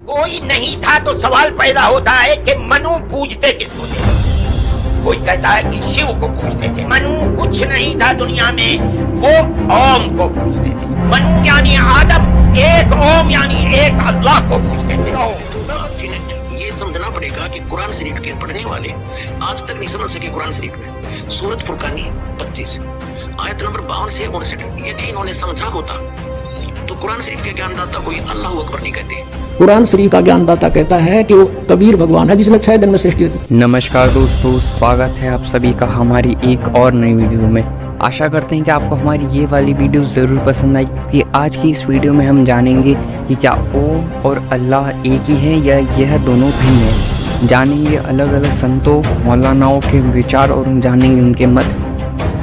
कोई नहीं था तो सवाल पैदा होता है कि मनु पूजते किसको थे। कोई कहता है कि शिव को पूजते थे। मनु कुछ नहीं था दुनिया में, वो ओम को पूजते थे। मनु यानी आदम, एक ओम यानी एक अल्लाह को पूजते थे। ये समझना पड़ेगा कि कुरान शरीफ के पढ़ने वाले आज तक नहीं समझ सके। कुरान शरीफ में सूरत फुरकानी 25 आयत नंबर 52 से 59 यदि इन्होंने समझा होता तो कुरान शरीफ के ज्ञानदाता कोई अल्लाह अकबर नहीं कहते। कुरान शरीफ का ज्ञानदाता कहता है कि वो कबीर भगवान है जिसने 6 दिन में सृष्टि की। नमस्कार दोस्तों, स्वागत है आप सभी का हमारी एक और नई वीडियो में। आशा करते हैं कि आपको हमारी ये वाली वीडियो ज़रूर पसंद आई, क्योंकि आज की इस वीडियो में हम जानेंगे कि क्या ओम और अल्लाह एक ही हैं या यह दोनों भिन्न हैं। जानेंगे अलग अलग संतों मौलानाओं के विचार और जानेंगे उनके मत।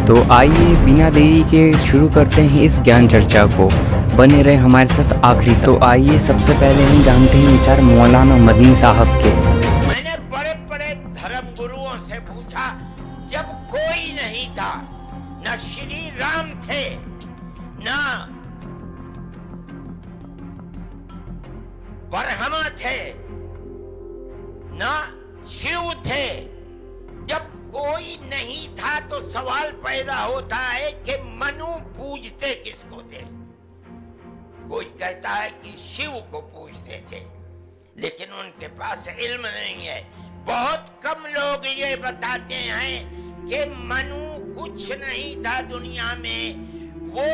तो आइए बिना देरी के शुरू करते हैं इस ज्ञान चर्चा को। बने रहे हमारे साथ आखिरी तक। तो आइए सबसे पहले हम जानते हैं विचार मौलाना मदनी साहब के। मैंने बड़े बड़े धर्म गुरुओं से पूछा, जब कोई नहीं था, न श्री राम थे, न ब्रह्मा थे, न शिव थे, जब कोई नहीं था तो सवाल पैदा होता है कि मनु पूजते किसको थे। कोई कहता है कि शिव को पूजते थे, लेकिन उनके पास इल्म नहीं है। बहुत कम लोग ये बताते हैं कि मनु कुछ नहीं था दुनिया में, वो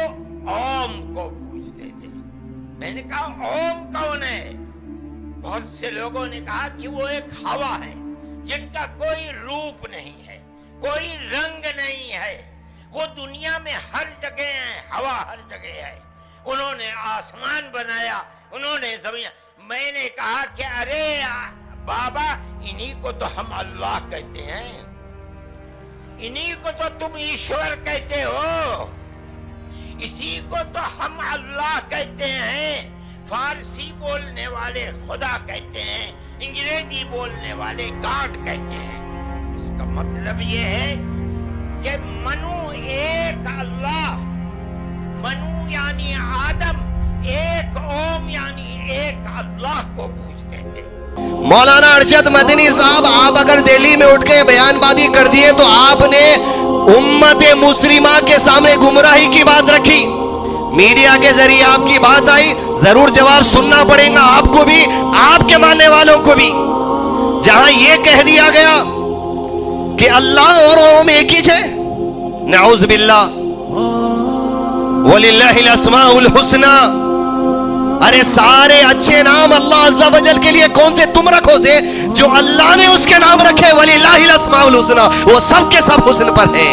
ओम को पूजते थे। मैंने कहा ओम कौन है? बहुत से लोगों ने कहा कि वो एक हवा है जिनका कोई रूप नहीं है, कोई रंग नहीं है, वो दुनिया में हर जगह है, हवा हर जगह है। उन्होंने आसमान बनाया, उन्होंने जमीन। मैंने कहा कि अरे बाबा, इन्हीं को तो हम अल्लाह कहते हैं, इन्हीं को तो तुम ईश्वर कहते हो, इसी को तो हम अल्लाह कहते हैं। फारसी बोलने वाले खुदा कहते हैं, अंग्रेजी बोलने वाले गॉड कहते हैं। इसका मतलब ये है कि मनु एक अल्लाह, मनु यानी आदम, एक ओम यानी एक अल्लाह को पूजते थे। मौलाना अरशद मदनी साहब, आप अगर दिल्ली में उठ के बयानबाजी कर दिए तो आपने उम्मत मुस्लिमा के सामने गुमराही की बात रखी। मीडिया के जरिए आपकी बात आई, जरूर जवाब सुनना पड़ेगा आपको भी, आपके मानने वालों को भी। जहां यह कह दिया गया कि अल्लाह और ओम एक ही है, नऊज़ बिल्लाह, वलिल्लाहिल अस्माउल हुस्ना। अरे सारे अच्छे नाम अल्लाह अज़्ज़ा वजल के लिए कौन से तुम रखो से, जो अल्लाह ने उसके नाम रखे, वलिल्लाहिल अस्माउल हुस्ना, वो सब के सब हुस्न पर है।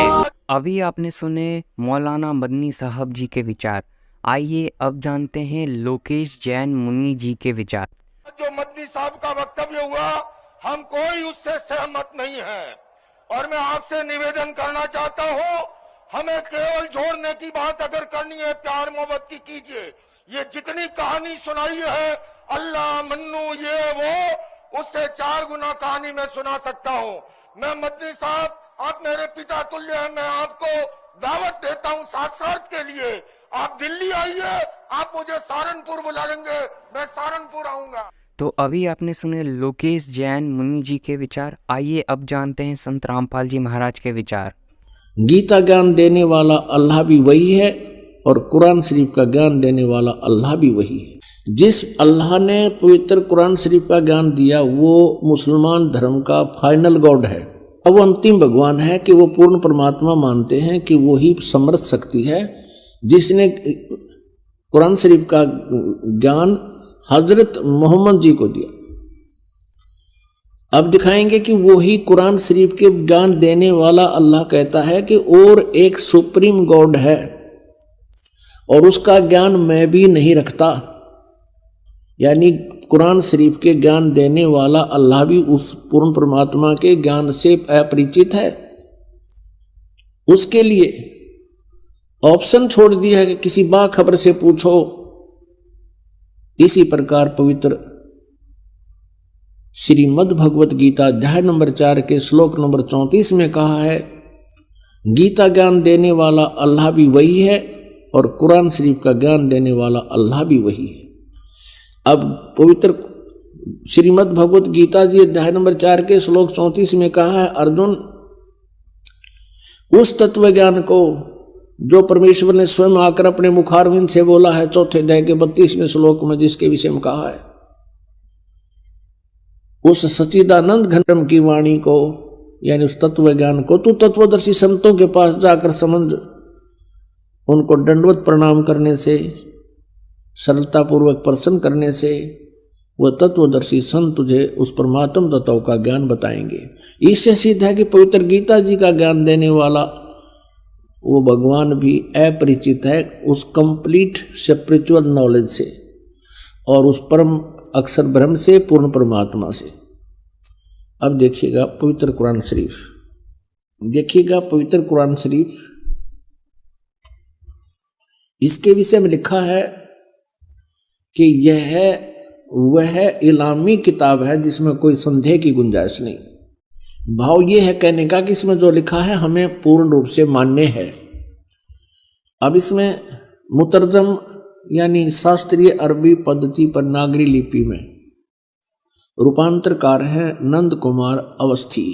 अभी आपने सुने मौलाना मदनी साहब जी के विचार। आइए अब जानते हैं लोकेश जैन मुनि जी के विचार। जो मदनी साहब का वक्तव्य हुआ, हम कोई उससे सहमत नहीं है, और मैं आपसे निवेदन करना चाहता हूं, हमें केवल जोड़ने की बात अगर करनी है, प्यार मोहब्बत की कीजिए। ये जितनी कहानी सुनाई है, अल्लाह मन्नू ये वो, उससे 4 गुना कहानी मैं सुना सकता हूँ। मैं मदनी साहब, आप मेरे पिता तुल्य हैं, मैं आपको दावत देता हूँ शास्त्रार्थ के लिए। आप दिल्ली आइए, आप मुझे सहारनपुर बुला लेंगे, मैं सहारनपुर आऊंगा। तो अभी आपने सुने लोकेश जैन मुनि जी के विचार। आइए अब जानते हैं संत रामपाल जी महाराज के विचार। गीता ज्ञान देने वाला अल्लाह भी वही है और कुरान शरीफ का ज्ञान देने वाला अल्लाह भी वही है। जिस अल्लाह ने पवित्र कुरान शरीफ का ज्ञान दिया, वो मुसलमान धर्म का फाइनल गॉड है। अब वो अंतिम भगवान है कि वो पूर्ण परमात्मा मानते हैं कि वो ही समर्थ शक्ति है, जिसने कुरान शरीफ का ज्ञान हजरत मोहम्मद जी को दिया। अब दिखाएंगे कि वो ही कुरान शरीफ के ज्ञान देने वाला अल्लाह कहता है कि और एक सुप्रीम गॉड है, और उसका ज्ञान मैं भी नहीं रखता। यानी कुरान शरीफ के ज्ञान देने वाला अल्लाह भी उस पूर्ण परमात्मा के ज्ञान से अपरिचित है। उसके लिए ऑप्शन छोड़ दिया है कि किसी बाखबर से पूछो। इसी प्रकार पवित्र श्रीमद् भगवत गीता अध्याय नंबर 4 के श्लोक नंबर 34 में कहा है, गीता ज्ञान देने वाला अल्लाह भी वही है और कुरान शरीफ का ज्ञान देने वाला अल्लाह भी वही है। अब पवित्र श्रीमद् भगवत गीता जी अध्याय नंबर 4 के श्लोक 34 में कहा है, अर्जुन उस तत्व ज्ञान को जो परमेश्वर ने स्वयं आकर अपने मुखारविंद से बोला है, चौथे अध्याय के 32वें श्लोक में जिसके विषय में कहा है, उस सच्चिदानंद घनम की वाणी को यानी उस तत्व ज्ञान को तू तत्वदर्शी संतों के पास जाकर समझ, उनको दंडवत प्रणाम करने से, सरलता पूर्वक प्रसन्न करने से वह तत्वदर्शी संत तुझे उस परमात्म तत्व का ज्ञान बताएंगे। इससे सिद्ध है कि पवित्र गीता जी का ज्ञान देने वाला वो भगवान भी अपरिचित है उस कंप्लीट स्पिरिचुअल नॉलेज से और उस परम अक्षर ब्रह्म से, पूर्ण परमात्मा से। अब देखिएगा पवित्र कुरान शरीफ, देखिएगा पवित्र कुरान शरीफ, इसके विषय में लिखा है कि यह वह इलामी किताब है जिसमें कोई संदेह की गुंजाइश नहीं। भाव यह है कहने का कि इसमें जो लिखा है हमें पूर्ण रूप से मान्य है। अब इसमें मुतरजम यानी शास्त्रीय अरबी पद्धति पर नागरी लिपि में रूपांतरकार हैं नंद कुमार अवस्थी,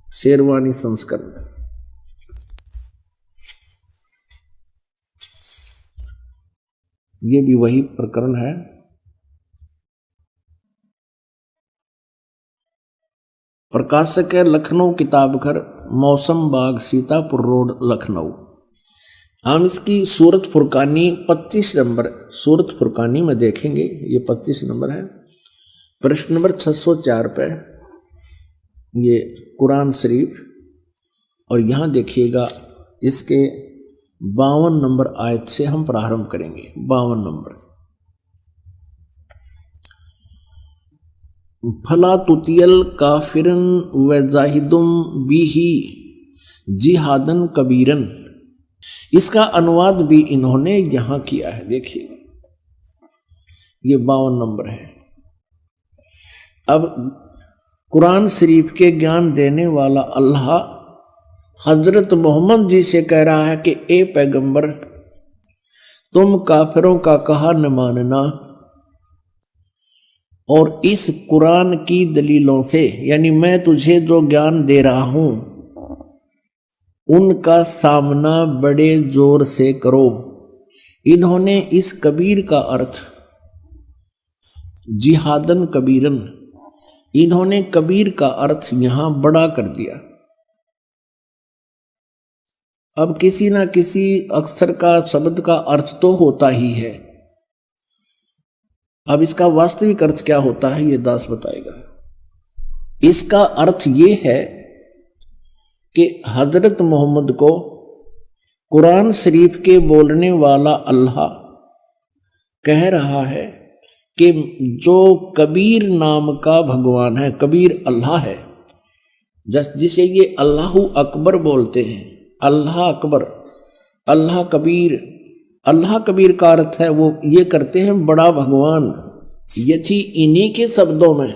शेरवानी संस्करण। ये भी वही प्रकरण है। प्रकाशक है लखनऊ किताब घर, मौसम बाग, सीतापुर रोड, लखनऊ। हम इसकी सूरत फुरकानी 25 नंबर सूरत फुरकानी में देखेंगे, ये 25 नंबर है, प्रश्न नंबर 604 पे ये कुरान शरीफ, और यहाँ देखिएगा इसके 52 नंबर आयत से हम प्रारंभ करेंगे। 52 नंबर, फला तुतियल काफिरन व जाहिदुम बिही जिहादन कबीरन। इसका अनुवाद भी इन्होंने यहां किया है, देखिए ये 52 नंबर है। अब कुरान शरीफ के ज्ञान देने वाला अल्लाह हजरत मोहम्मद जी से कह रहा है कि ए पैगंबर, तुम काफिरों का कहा न मानना और इस कुरान की दलीलों से, यानी मैं तुझे जो ज्ञान दे रहा हूं उनका सामना बड़े जोर से करो। इन्होंने इस कबीर का अर्थ जिहादन कबीरन, इन्होंने कबीर का अर्थ यहां बड़ा कर दिया। अब किसी ना किसी अक्षर का, शब्द का अर्थ तो होता ही है। अब इसका वास्तविक अर्थ क्या होता है ये दास बताएगा। इसका अर्थ ये है कि हजरत मोहम्मद को कुरान शरीफ के बोलने वाला अल्लाह कह रहा है कि जो कबीर नाम का भगवान है, कबीर अल्लाह है, जिसे ये अल्लाह अकबर बोलते हैं, अल्लाह अकबर, अल्लाह कबीर। अल्लाह कबीर का अर्थ है वो ये करते हैं बड़ा भगवान। यदि इन्हीं के शब्दों में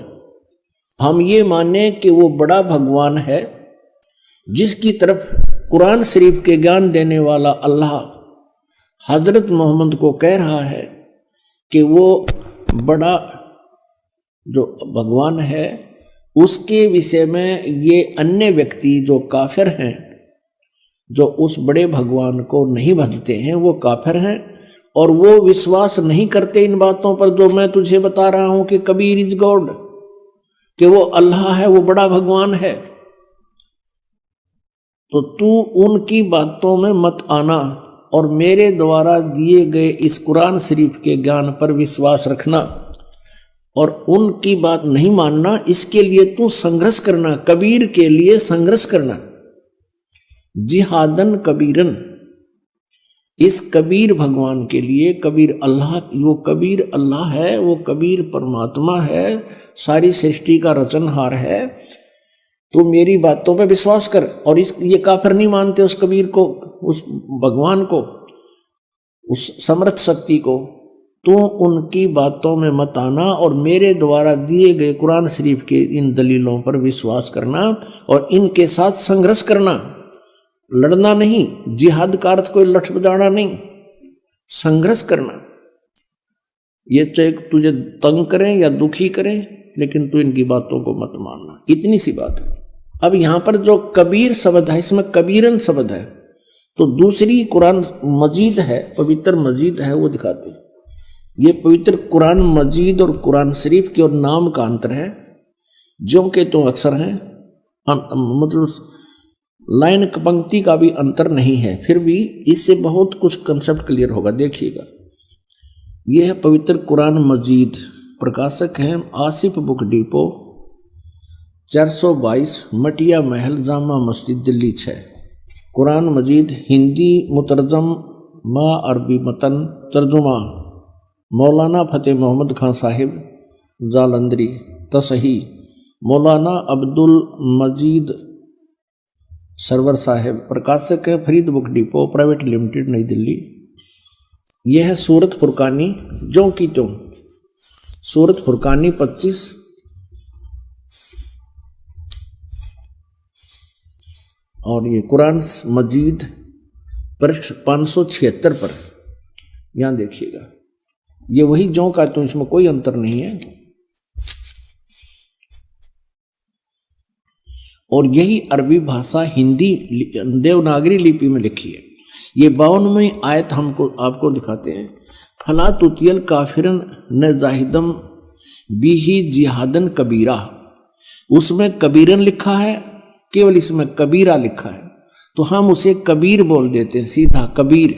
हम ये माने कि वो बड़ा भगवान है जिसकी तरफ कुरान शरीफ के ज्ञान देने वाला अल्लाह हजरत मोहम्मद को कह रहा है कि वो बड़ा जो भगवान है, उसके विषय में ये अन्य व्यक्ति जो काफिर हैं, जो उस बड़े भगवान को नहीं भजते हैं, वो काफिर हैं और वो विश्वास नहीं करते इन बातों पर जो मैं तुझे बता रहा हूं कि कबीर इज गॉड, कि वो अल्लाह है, वो बड़ा भगवान है। तो तू उनकी बातों में मत आना और मेरे द्वारा दिए गए इस कुरान शरीफ के ज्ञान पर विश्वास रखना और उनकी बात नहीं मानना। इसके लिए तू संघर्ष करना, कबीर के लिए संघर्ष करना। जिहादन कबीरन, इस कबीर भगवान के लिए, कबीर अल्लाह, वो कबीर अल्लाह है, वो कबीर परमात्मा है, सारी सृष्टि का रचनहार है। तो मेरी बातों पे विश्वास कर। और ये काफिर नहीं मानते उस कबीर को, उस भगवान को, उस समर्थ शक्ति को। तो उनकी बातों में मत आना और मेरे द्वारा दिए गए कुरान शरीफ के इन दलीलों पर विश्वास करना और इनके साथ संघर्ष करना, लड़ना नहीं। जिहाद का अर्थ कोई लठ बजाना नहीं, संघर्ष करना। ये चाहे तुझे तंग करें या दुखी करें, लेकिन तू इनकी बातों को मत मानना, इतनी सी बात है। अब यहां पर जो कबीर शब्द है, इसमें कबीरन शब्द है, तो दूसरी कुरान मजीद है, पवित्र मजीद है, वो दिखाते हैं। ये पवित्र कुरान मजीद और कुरान शरीफ के और नाम का अंतर है, जो के तो अक्सर हैं, मतलब लाइन पंक्ति का भी अंतर नहीं है, फिर भी इससे बहुत कुछ कंसेप्ट क्लियर होगा, देखिएगा। यह है पवित्र कुरान मजीद, प्रकाशक हैं आसिफ बुक डिपो, 422 मटिया महल, जामा मस्जिद, दिल्ली 6। कुरान मजीद हिंदी मुतरजम मा अरबी मतन, तर्जुमा मौलाना फतेह मोहम्मद खान साहिब जालंधरी, तसही मौलाना अब्दुल मजीद सरवर साहिब, प्रकाशक है Farid book depot private limited, नई दिल्ली। यह है सूरत फुरकानी, जो की त्यों सूरत फुरकानी 25 और ये कुरान मजीद पृष्ठ 576 पर, यहां देखिएगा। ये वही जो का त्यों, इसमें कोई अंतर नहीं है। और यही अरबी भाषा हिंदी देवनागरी लिपि में लिखी है। ये 52वीं आयत हमको आपको दिखाते हैं। फला तुतियल काफिरन न जाहिदम बिही जिहादन कबीरा, उसमें कबीरन लिखा है, केवल इसमें कबीरा लिखा है, तो हम उसे कबीर बोल देते हैं, सीधा कबीर।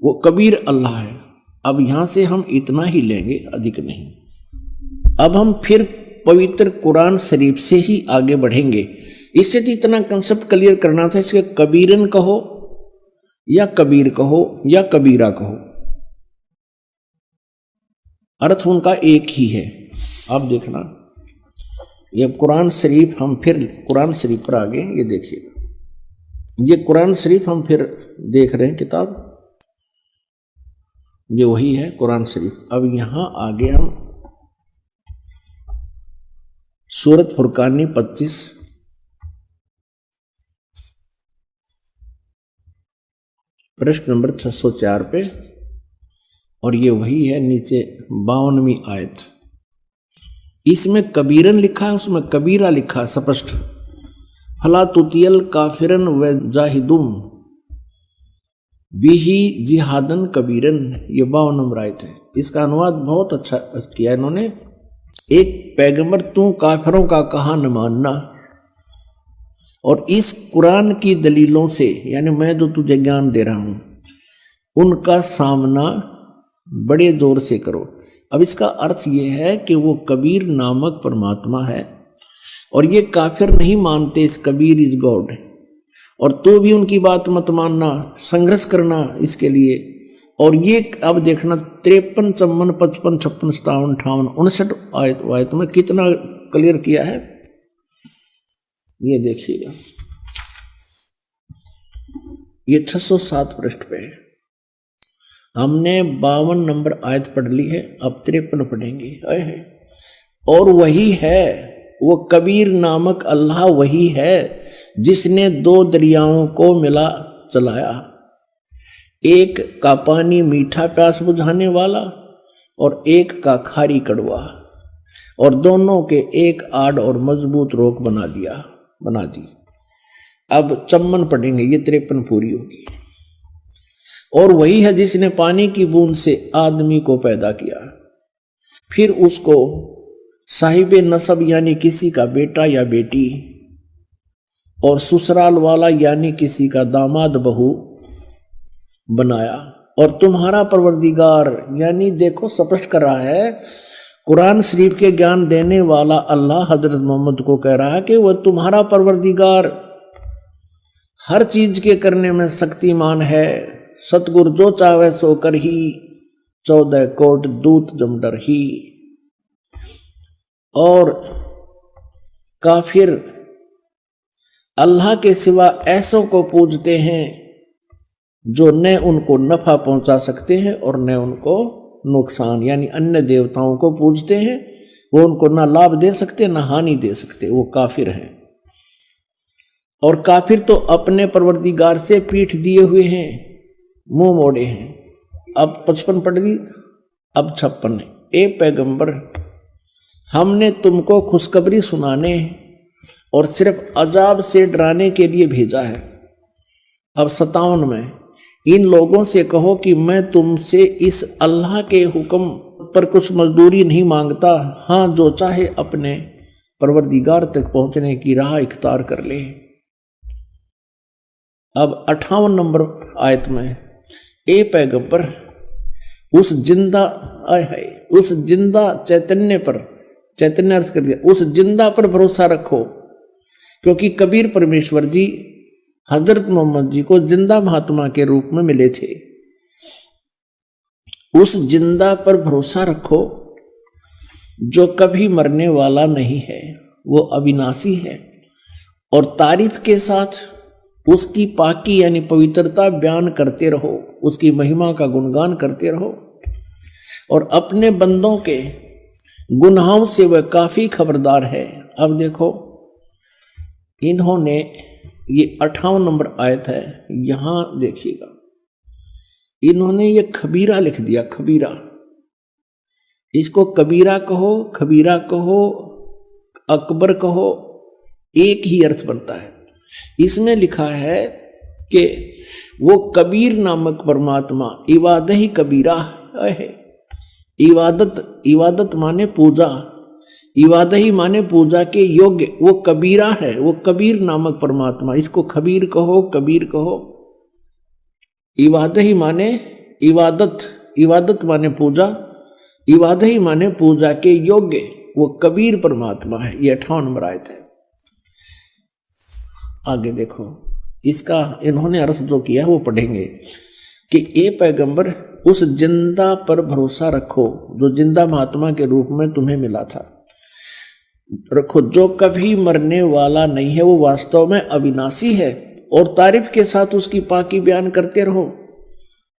वो कबीर अल्लाह है। अब यहां से हम इतना ही लेंगे, अधिक नहीं। अब हम फिर पवित्र कुरान शरीफ से ही आगे बढ़ेंगे। इससे तो इतना कंसेप्ट क्लियर करना था, इसके कबीरन कहो या कबीर कहो या कबीरा कहो, अर्थ उनका एक ही है। आप देखना, ये कुरान शरीफ, हम फिर कुरान शरीफ पर आगे, ये देखिएगा, ये कुरान शरीफ हम फिर देख रहे हैं किताब, ये वही है कुरान शरीफ। अब यहां आगे हम सूरत फुरकानी 25 पृष्ठ नंबर 604 पे, और ये वही है नीचे 52वीं आयत। इसमें कबीरन लिखा है, उसमें कबीरा लिखा है स्पष्ट। फला तुतियल काफिरन व जाहिदुम बिही जिहादन कबीरन, ये 52 नंबर आयत है। इसका अनुवाद बहुत अच्छा किया इन्होंने। एक पैगंबर, तू काफिरों का कहा न मानना, और इस कुरान की दलीलों से, यानी मैं जो तुझे ज्ञान दे रहा हूं, उनका सामना बड़े जोर से करो। अब इसका अर्थ यह है कि वो कबीर नामक परमात्मा है, और ये काफिर नहीं मानते इस कबीर इज गॉड, और तो भी उनकी बात मत मानना, संघर्ष करना इसके लिए। और ये अब देखना 53, 54, 55, 56, 57, 58, 59 आयत में कितना क्लियर किया है, ये देखिएगा। ये 607 पृष्ठ पे है। हमने 52 नंबर आयत पढ़ ली है, अब 53 पढ़ेंगे। और वही है, वो कबीर नामक अल्लाह वही है जिसने 2 दरियाओं को मिला चलाया, एक का पानी मीठा प्यास बुझाने वाला और एक का खारी कड़वा, और दोनों के एक आड़ और मजबूत रोक बना दी। अब 54 पढ़ेंगे, ये 53 पूरी होगी। और वही है जिसने पानी की बूंद से आदमी को पैदा किया, फिर उसको साहिबे नसब यानी किसी का बेटा या बेटी, और ससुराल वाला यानी किसी का दामाद बहू बनाया। और तुम्हारा परवरदिगार, यानी देखो स्पष्ट कर रहा है, कुरान शरीफ के ज्ञान देने वाला अल्लाह हजरत मोहम्मद को कह रहा है कि वह तुम्हारा परवरदिगार हर चीज के करने में शक्तिमान है, सतगुर जो चाहे सो कर ही, 14 कोट दूत जमडर ही। और काफिर अल्लाह के सिवा ऐसों को पूजते हैं जो न उनको नफा पहुंचा सकते हैं और न उनको नुकसान, यानी अन्य देवताओं को पूजते हैं, वो उनको ना लाभ दे सकते ना हानि दे सकते, वो काफिर हैं। और काफिर तो अपने परवरदिगार से पीठ दिए हुए हैं, मुंह मोड़े हैं। अब 55 पढ़ ली, अब 56, ए पैगंबर, हमने तुमको खुशखबरी सुनाने और सिर्फ अजाब से डराने के लिए भेजा है। अब 57 में, इन लोगों से कहो कि मैं तुमसे इस अल्लाह के हुक्म पर कुछ मजदूरी नहीं मांगता, हाँ जो चाहे अपने परवरदिगार तक पहुंचने की राह इख्तियार कर ले। अब 58 नंबर आयत में, ए पैगंबर, उस जिंदा चैतन्य पर, चैतन्य अर्थ कर दिया, उस जिंदा पर भरोसा रखो, क्योंकि कबीर परमेश्वर जी हजरत मोहम्मद जी को जिंदा महात्मा के रूप में मिले थे। उस जिंदा पर भरोसा रखो जो कभी मरने वाला नहीं है, वो अविनाशी है, और तारीफ के साथ उसकी पाकी यानी पवित्रता बयान करते रहो, उसकी महिमा का गुणगान करते रहो, और अपने बंदों के गुनाहों से वह काफी खबरदार है। अब देखो, इन्होंने ये 58 नंबर आयत है, यहां देखिएगा, इन्होंने ये खबीरा लिख दिया, खबीरा। इसको कबीरा कहो, खबीरा कहो, अकबर कहो, एक ही अर्थ बनता है। इसमें लिखा है कि वो कबीर नामक परमात्मा इबादत ही कबीरा है। इबादत माने पूजा, इबादत ही माने पूजा के योग्य, वो कबीरा है, वो कबीर नामक परमात्मा। इसको खबीर कहो, कबीर कहो। इबादत ही माने इबादत माने पूजा, इबादत ही माने पूजा के योग्य, वो कबीर परमात्मा है। ये 58 नंबर आयत है। आगे देखो, इसका इन्होंने अर्थ जो किया वो पढ़ेंगे कि ए पैगंबर, उस जिंदा पर भरोसा रखो जो जिंदा महात्मा के रूप में तुम्हें मिला था, रखो, जो कभी मरने वाला नहीं है, वो वास्तव में अविनाशी है, और तारीफ के साथ उसकी पाकी बयान करते रहो,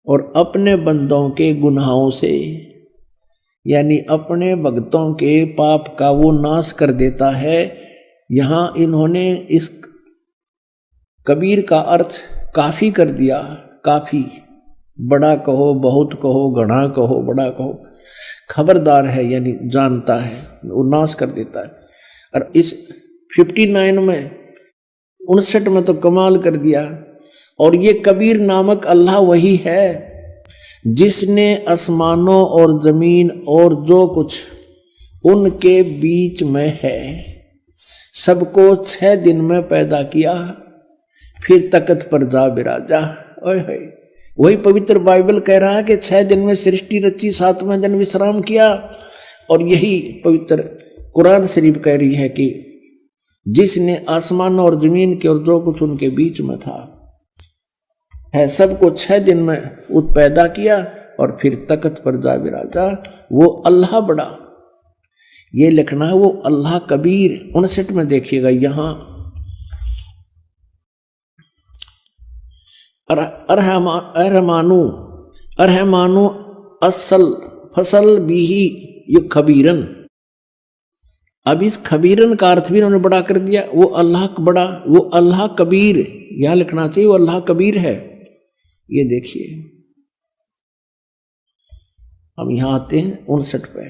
और अपने बंदों के गुनाहों से यानी अपने भक्तों के पाप का वो नाश कर देता है। यहां इन्होंने इस कबीर का अर्थ काफी कर दिया। काफी, बड़ा कहो, बहुत कहो, घना कहो, बड़ा कहो, खबरदार है यानी जानता है, वो नाश कर देता है। और इस 59 में 59 में तो कमाल कर दिया। और ये कबीर नामक अल्लाह वही है जिसने आसमानों और जमीन और जो कुछ उनके बीच में है सबको 6 दिन में पैदा किया, फिर तख्त पर जा बिराजा। वही पवित्र बाइबल कह रहा है कि 6 दिन में सृष्टि रची, 7वें दिन विश्राम किया। और यही पवित्र कुरान शरीफ कह रही है कि जिसने आसमान और जमीन के और जो कुछ उनके बीच में था है सबको 6 दिन में पैदा किया और फिर तख्त पर जा बिराजा। वो अल्लाह बड़ा, ये लिखना है, वो अल्लाह कबीर। 59 में देखिएगा, यहां अरहमानु असल फसल बीही ये खबीरन। अब इस खबीरन का अर्थ भी उन्होंने बड़ा कर दिया। वो अल्लाह बड़ा, वो अल्लाह कबीर, यहां लिखना चाहिए वो अल्लाह कबीर है। ये देखिए, अब यहां आते हैं 59 पे,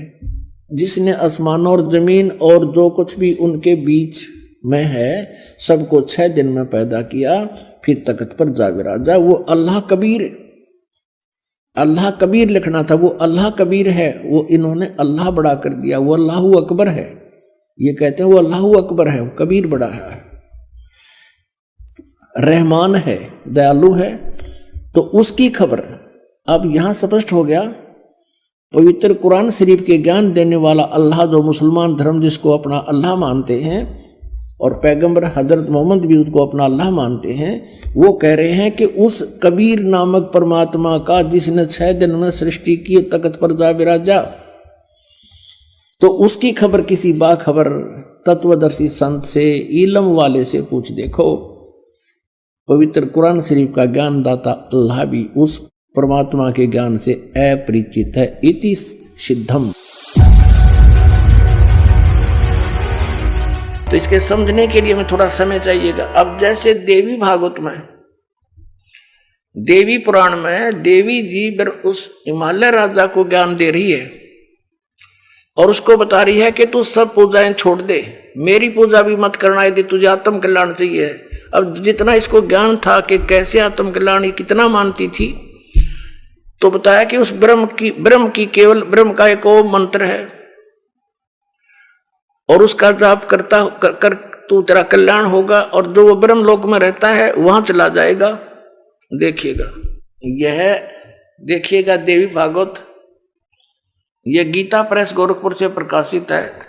जिसने आसमान और जमीन और जो कुछ भी उनके बीच में है सबको 6 दिन में पैदा किया, फिर तख्त पर जा बिराजा। वो अल्लाह कबीर, अल्लाह कबीर लिखना था, वो अल्लाह कबीर है। वो इन्होंने अल्लाह बड़ा कर दिया, वो अल्लाह अकबर है। ये कहते हैं वो अल्लाह अकबर है, वो कबीर बड़ा है। रहमान है, दयालु है, तो उसकी खबर अब यहां स्पष्ट हो गया। पवित्र कुरान शरीफ के ज्ञान देने वाला अल्लाह, जो मुसलमान धर्म जिसको अपना अल्लाह मानते हैं, और पैगंबर हजरत मोहम्मद भी उसको अपना अल्लाह मानते हैं, वो कह रहे हैं कि उस कबीर नामक परमात्मा का जिसने 6 दिन में सृष्टि की, तख्त पर जा बिराजा, तो उसकी खबर किसी बाखबर तत्वदर्शी संत से, इल्म वाले से पूछ देखो। पवित्र कुरान शरीफ का ज्ञान दाता अल्लाह भी उस परमात्मा के ज्ञान से अपरिचित है। इति सिद्धम। तो इसके समझने के लिए हमें थोड़ा समय चाहिएगा। अब जैसे देवी भागवत में देवी पुराण में देवी जी उस हिमालय राजा को ज्ञान दे रही है और उसको बता रही है कि तू सब पूजाएं छोड़ दे, मेरी पूजा भी मत करना यदि तुझे आत्म कल्याण चाहिए। अब जितना इसको ज्ञान था कि कैसे आत्म कल्याण कितना मानती थी, तो बताया कि उस ब्रह्म की केवल ब्रह्म का एक ओम मंत्र है और उसका जाप करता कर तू तेरा कल्याण होगा और जो वो ब्रह्म लोक में रहता है वहां चला जाएगा। देखिएगा, यह देखिएगा देवी भागवत, यह गीता प्रेस गोरखपुर से प्रकाशित है।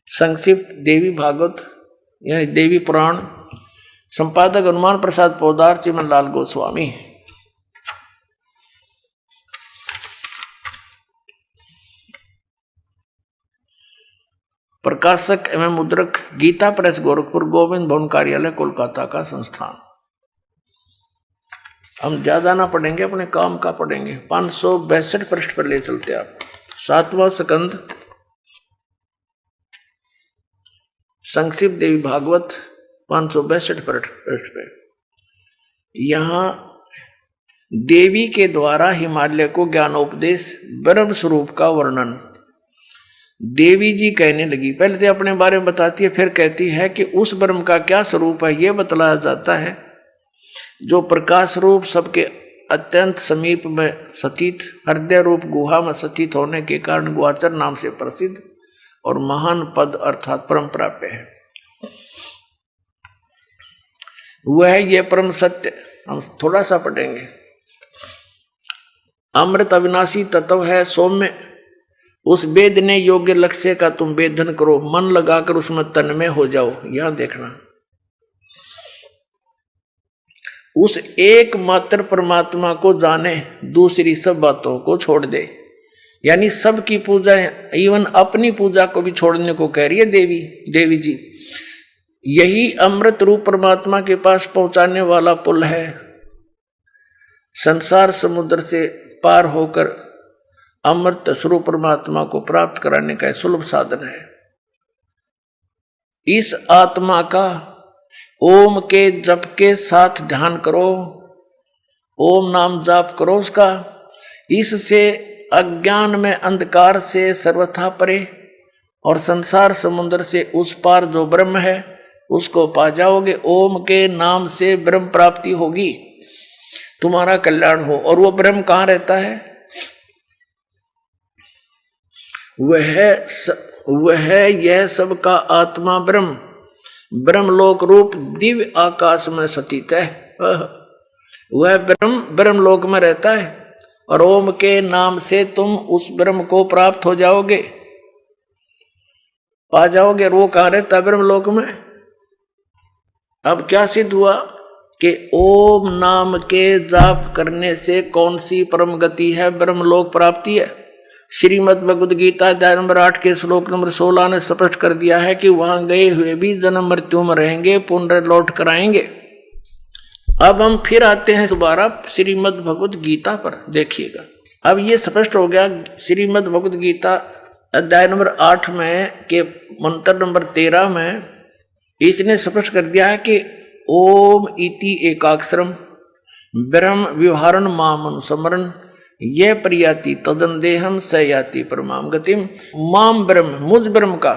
संक्षिप्त देवी भागवत यानी देवी पुराण, संपादक हनुमान प्रसाद पोदार, चिमन लाल गोस्वामी। प्रकाशक एवं मुद्रक गीता प्रेस गोरखपुर, गोविंद भवन कार्यालय कोलकाता का संस्थान। हम ज्यादा ना पढ़ेंगे, अपने काम का पढ़ेंगे। 562 पृष्ठ पर ले चलते आप। 7वां स्कंद, संक्षिप्त देवी भागवत, 562 पृष्ठ पे। यहां देवी के द्वारा हिमालय को ज्ञानोपदेश, ब्रह्म स्वरूप का वर्णन देवी जी कहने लगी। पहले तो अपने बारे में बताती है, फिर कहती है कि उस ब्रह्म का क्या स्वरूप है यह बतलाया जाता है जो प्रकाश रूप, सबके अत्यंत समीप में स्थित, हृदय रूप गुहा में स्थित होने के कारण गुहाचर नाम से प्रसिद्ध और महान पद अर्थात परम प्राप्य है। वह ये परम सत्य, हम थोड़ा सा पढ़ेंगे। अमृत अविनाशी तत्व है, सौम्य उस वेदने योग्य लक्ष्य का तुम वेदन करो, मन लगाकर उसमें तन्मय हो जाओ। यहां देखना, उस एकमात्र परमात्मा को जाने, दूसरी सब बातों को छोड़ दे। यानी सबकी पूजा, इवन अपनी पूजा को भी छोड़ने को कह रही है देवी जी। यही अमृत रूप परमात्मा के पास पहुंचाने वाला पुल है। संसार समुद्र से पार होकर अमृत स्वरूप परमात्मा को प्राप्त कराने का सुलभ साधन है। इस आत्मा का ओम के जप के साथ ध्यान करो, ओम नाम जाप करो उसका। इससे अज्ञान में अंधकार से सर्वथा परे और संसार समुद्र से उस पार जो ब्रह्म है उसको पा जाओगे। ओम के नाम से ब्रह्म प्राप्ति होगी, तुम्हारा कल्याण हो। और वो ब्रह्म कहाँ रहता है? वह यह सबका आत्मा ब्रह्म, ब्रह्मलोक रूप दिव्य आकाश में स्थित है। वह ब्रह्म लोक में रहता है और ओम के नाम से तुम उस ब्रह्म को प्राप्त हो जाओगे, पा जाओगे। और वो कहाँ रहता है? ब्रह्म लोक में। अब क्या सिद्ध हुआ कि ओम नाम के जाप करने से कौन सी परम गति है? ब्रह्मलोक प्राप्ति है। श्रीमद् भगवद गीता अध्याय नंबर 8 के श्लोक नंबर 16 ने स्पष्ट कर दिया है कि वहां गए हुए भी जन्म मृत्यु में रहेंगे, पुनः लौट कर आएंगे। अब हम फिर आते हैं दोबारा श्रीमद् भगवद गीता पर, देखिएगा। अब ये स्पष्ट हो गया श्रीमद् भगवद गीता अध्याय नंबर 8 में के मंत्र नंबर 13 में इसने स्पष्ट कर दिया है कि ओम इति एकाक्षरम ब्रह्म व्यवहारण माम अनुस्मरण यह प्रयाति तदन देहम स याति परमाम गतिम। माम ब्रह्म, मुझ ब्रह्म का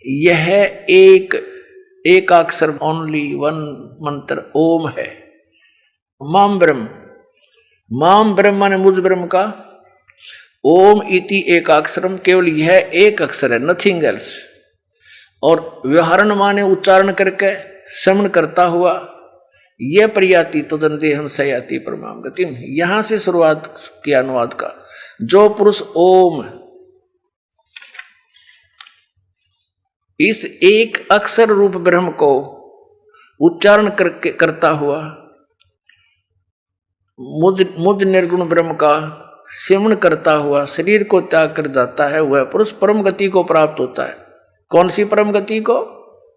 यह एक अक्षर, ओनली वन मंत्र ओम है। माम ब्रह्म माने मुझ ब्रह्म का। ओम इति एक अक्षरम, केवल यह एक अक्षर है, नथिंग एल्स। और व्यवहारण माने उच्चारण करके, श्रवण करता हुआ। यह प्रयाति तदन देहम स याति परमाम गतिम। यहां से शुरुआत किया अनुवाद का। जो पुरुष ओम इस एक अक्षर रूप ब्रह्म को उच्चारण करके करता हुआ मुझ निर्गुण ब्रह्म का सेवन करता हुआ शरीर को त्याग कर जाता है, वह पुरुष परम गति को प्राप्त होता है। कौन सी परम गति को?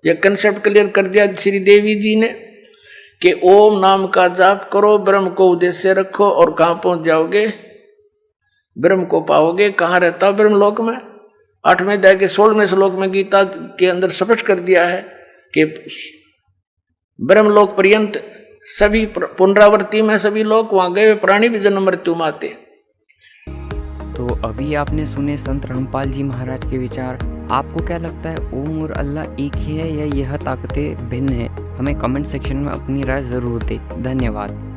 यह कंसेप्ट क्लियर कर दिया श्री देवी जी ने कि ओम नाम का जाप करो, ब्रह्म को उद्देश्य रखो और कहां पहुंच जाओगे? ब्रह्म को पाओगे। कहां रहता? ब्रह्म लोक में। 8वें अध्याय के 16वें श्लोक में गीता के अंदर स्पष्ट कर दिया है कि ब्रह्म लोक पर्यंत सभी पुनरावृत्ति में सभी लोग वहां गए प्राणी भी जन्म मृत्यु में आते। तो अभी आपने सुने संत रामपाल जी महाराज के विचार। आपको क्या लगता है, ओम और अल्लाह एक ही है या यह ताकतें भिन्न है? हमें कमेंट सेक्शन में अपनी राय ज़रूर दें। धन्यवाद।